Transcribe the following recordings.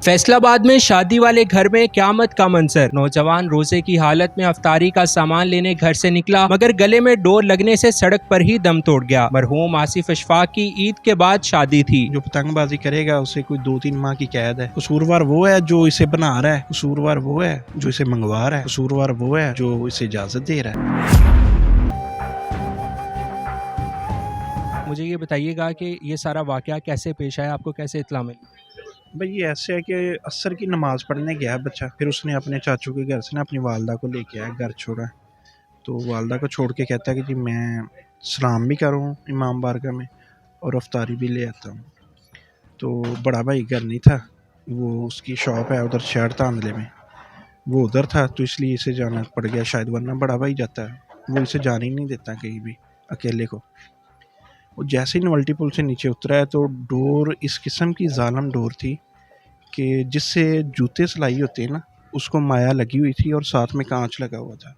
फैसला आबाद में शादी वाले घर में क़यामत का मंजर। नौजवान रोजे की हालत में अफ्तारी का सामान लेने घर से निकला, मगर गले में डोर लगने से सड़क पर ही दम तोड़ गया। मरहूम आसिफ अशफाक की ईद के बाद शादी थी। जो पतंगबाजी करेगा उसे कोई 2-3 माह की कैद है। कसूरवार वो है जो इसे बना रहा है, कसूरवार वो है जो इसे मंगवा रहा है, कसूरवार वो है जो इसे इजाजत दे रहा है। मुझे ये बताइएगा कि ये सारा वाकया कैसे पेश आया, आपको कैसे इत्ला मिली? भाई ये ऐसे है कि असर की नमाज़ पढ़ने गया बच्चा, फिर उसने अपने चाचू के घर से ना अपनी वालदा को लेके आया, घर छोड़ा। तो वालदा को छोड़ के कहता है कि जी मैं सलाम भी करूँ इमाम बारगाह में और अफ्तारी भी ले आता हूँ। तो बड़ा भाई घर नहीं था, वो उसकी शॉप है उधर शहर तांदले में, वो उधर था, तो इसलिए इसे जाना पड़ गया शायद, वरना बड़ा भाई जाता है, वो इसे जाने ही नहीं देता कहीं भी अकेले को। वो जैसे ही नवल्टी पुल से नीचे उतरा है तो डोर इस किस्म की जालम डोर थी कि जिससे जूते सिलाई होते हैं ना, उसको माया लगी हुई थी और साथ में कांच लगा हुआ था।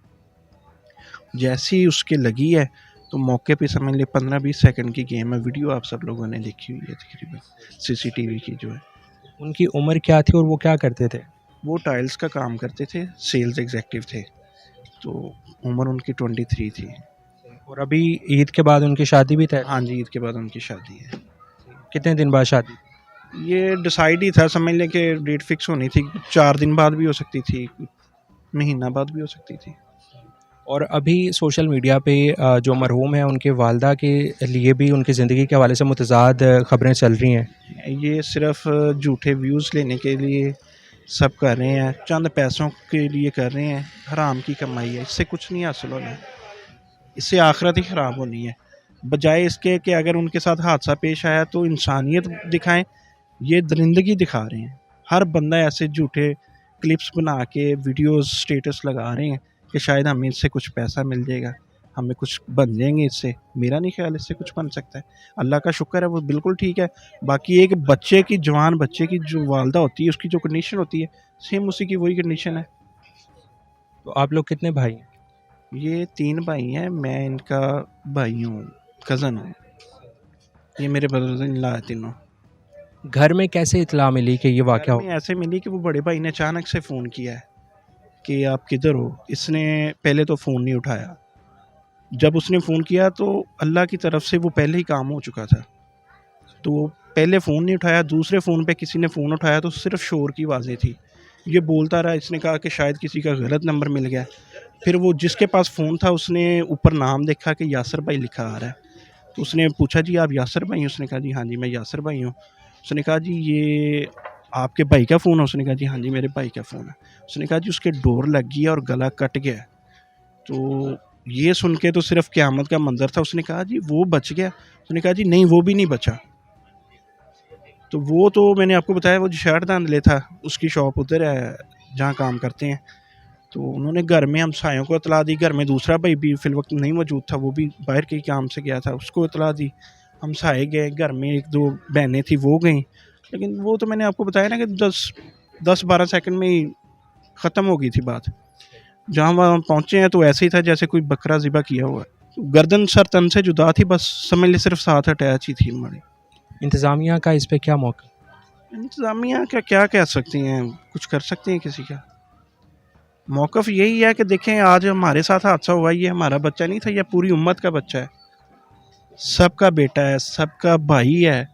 जैसे ही उसके लगी है तो मौके पे समझ ले 15-20 सेकंड की गेम है। वीडियो आप सब लोगों ने देखी हुई है तकरीबन, सीसीटीवी की जो है। उनकी उम्र क्या थी और वो क्या करते थे? वो टाइल्स का काम करते थे, सेल्स एग्जेक्टिव थे, तो उम्र उनकी 23 थी। और अभी ईद के बाद उनकी शादी भी तय? हाँ जी, ईद के बाद उनकी शादी है। कितने दिन बाद शादी? ये डिसाइड ही था, समझ लें कि डेट फिक्स होनी थी, 4 दिन बाद भी हो सकती थी, महीना बाद भी हो सकती थी। और अभी सोशल मीडिया पे जो मरहूम है उनके वालदा के लिए भी उनकी ज़िंदगी के हवाले से मुतज़ाद खबरें चल रही हैं। ये सिर्फ झूठे व्यूज़ लेने के लिए सब कर रहे हैं, चंद पैसों के लिए कर रहे हैं। हराम की कमाई है, इससे कुछ नहीं हासिल होना है, इससे आखिरत ही ख़राब होनी है। बजाय इसके कि अगर उनके साथ हादसा पेश आया तो इंसानियत दिखाएं, ये दरिंदगी दिखा रहे हैं। हर बंदा ऐसे झूठे क्लिप्स बना के वीडियोस स्टेटस लगा रहे हैं कि शायद हमें इससे कुछ पैसा मिल जाएगा, हमें कुछ बन जाएंगे इससे। मेरा नहीं ख्याल इससे कुछ बन सकता है। अल्लाह का शुक्र है वो बिल्कुल ठीक है। बाकी एक बच्चे की, जवान बच्चे की जो वालदा होती है, उसकी जो कंडीशन होती है, सेम उसी की वही कंडीशन है। तो आप लोग कितने भाई हैं? ये 3 भाई हैं, मैं इनका भाई हूँ, कज़न हूँ। ये मेरे ब्रदर इन लॉ है तीनों। घर में कैसे इत्ला मिली कि ये वाकया घर में ऐसे मिली कि वो बड़े भाई ने अचानक से फ़ोन किया है कि आप किधर हो। इसने पहले तो फ़ोन नहीं उठाया। जब उसने फ़ोन किया तो अल्लाह की तरफ से वो पहले ही काम हो चुका था, तो वो पहले फ़ोन नहीं उठाया। दूसरे फ़ोन पे किसी ने फ़ोन उठाया तो सिर्फ शोर की आवाज़ें थी। ये बोलता रहा, इसने कहा कि शायद किसी का गलत नंबर मिल गया। फिर वो जिसके पास फ़ोन था उसने ऊपर नाम देखा कि यासर भाई लिखा आ रहा है, तो उसने पूछा जी आप यासर भाई हैं? उसने कहा जी हाँ जी मैं यासर भाई हूँ। उसने कहा जी ये आपके भाई का फ़ोन है? उसने कहा जी हाँ जी मेरे भाई का फ़ोन है। उसने कहा जी उसके डोर लग गई और गला कट गया। तो ये सुन के तो सिर्फ क़यामत का मंजर था। उसने कहा जी वो बच गया? उसने कहा जी नहीं वो भी नहीं बचा। तो वो तो मैंने आपको बताया वो जो शर्ट धांधले था, उसकी शॉप उधर है जहाँ काम करते हैं। तो उन्होंने घर में हमसायों को इतला दी। घर में दूसरा भाई भी फिल वक्त नहीं मौजूद था, वो भी बाहर के काम से गया था, उसको इतला दी। हमसाए गए, घर में 1-2 बहनें थी वो गईं, लेकिन वो तो मैंने आपको बताया ना कि 10-12 सेकंड में ही ख़त्म हो गई थी बात। जहाँ वहाँ पहुँचे हैं तो ऐसे ही था जैसे कोई बकरा ज़िबा किया हुआ है। गर्दन सर तन से जुदा थी, बस समझ ले सिर्फ साथ अटैच ही थी हमारी। इंतज़ामिया का इस पे क्या मौका? इंतज़ामिया का क्या कह सकती हैं, कुछ कर सकती हैं किसी का? मौक़िफ़ यही है कि देखें आज हमारे साथ हादसा हुआ, ये हमारा बच्चा नहीं था, ये पूरी उम्मत का बच्चा है, सबका बेटा है, सबका भाई है,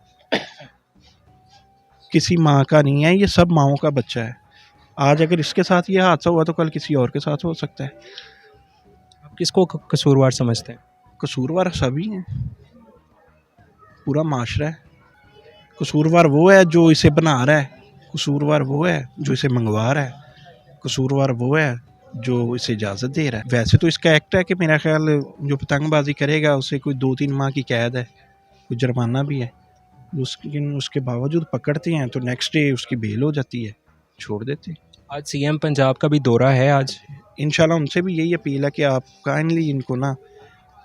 किसी माँ का नहीं है, ये सब माँओं का बच्चा है। आज अगर इसके साथ ये हादसा हुआ तो कल किसी और के साथ हो सकता है। आप किसको कसूरवार समझते हैं? कसूरवार सभी हैं, पूरा माशरा है। कसूरवार वो है जो इसे बना रहा है, कसूरवार वो है जो इसे मंगवा रहा है, कसूरवार वो है जो इसे इजाज़त दे रहा है। वैसे तो इसका एक्ट है कि मेरा ख्याल जो पतंगबाजी करेगा उसे कोई 2-3 माह की कैद है, कोई जुर्माना भी है। उसके बावजूद पकड़ते हैं तो नेक्स्ट डे उसकी बेल हो जाती है, छोड़ देते हैं। आज सीएम पंजाब का भी दौरा है आज। इंशाल्लाह उनसे भी यही अपील है कि आप काइंडली इनको ना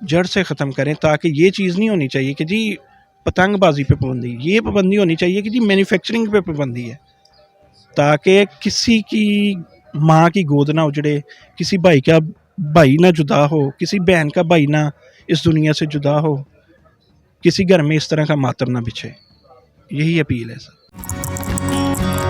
जड़ से ख़त्म करें, ताकि ये चीज़ नहीं होनी चाहिए कि जी पतंगबाजी पे पाबंदी, ये पाबंदी होनी चाहिए कि जी मैन्युफैक्चरिंग पे पाबंदी है, ताकि किसी की माँ की गोद ना उजड़े, किसी भाई का भाई ना जुदा हो, किसी बहन का भाई ना इस दुनिया से जुदा हो, किसी घर में इस तरह का मातम ना बिछे। यही अपील है सर।